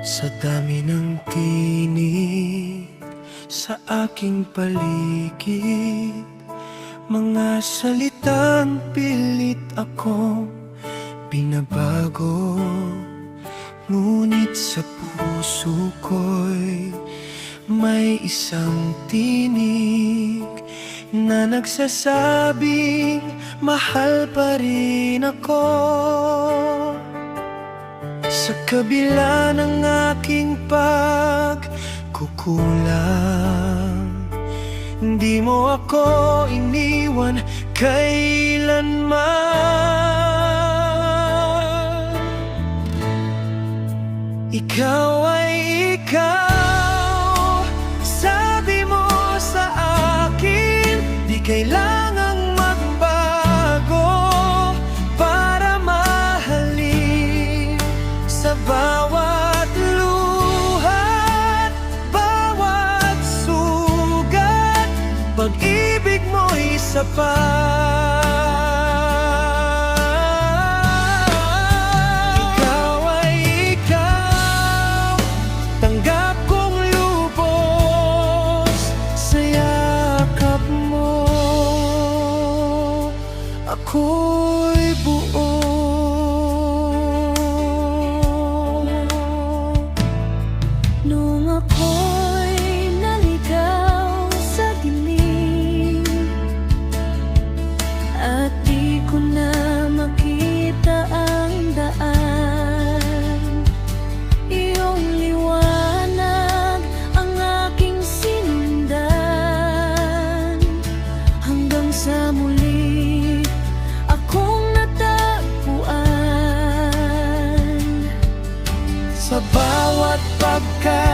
Sa dami ng tinig sa aking paligid, mga salitang pilit akong binabago, ngunit sa puso ko'y may isang tinig na nagsasabing mahal pa rin ako. Sa kabila ng aking pagkukulang, hindi mo ako iniwan kailanman. Ikaw ay ikaw, sabi mo sa akin, di kailangang magbago para mahalin. Sa bawat luhat, bawat sugat, pag-ibig mo'y sapat. Ikaw ay ikaw, tanggap kong lubos sa yakap mo. Ako'y buo. Nung ako'y naligaw sa dilim at di ko na makita ang daan, iyong liwanag ang aking sinundan, hanggang sa muli akong natagpuan. Sa bawat pagka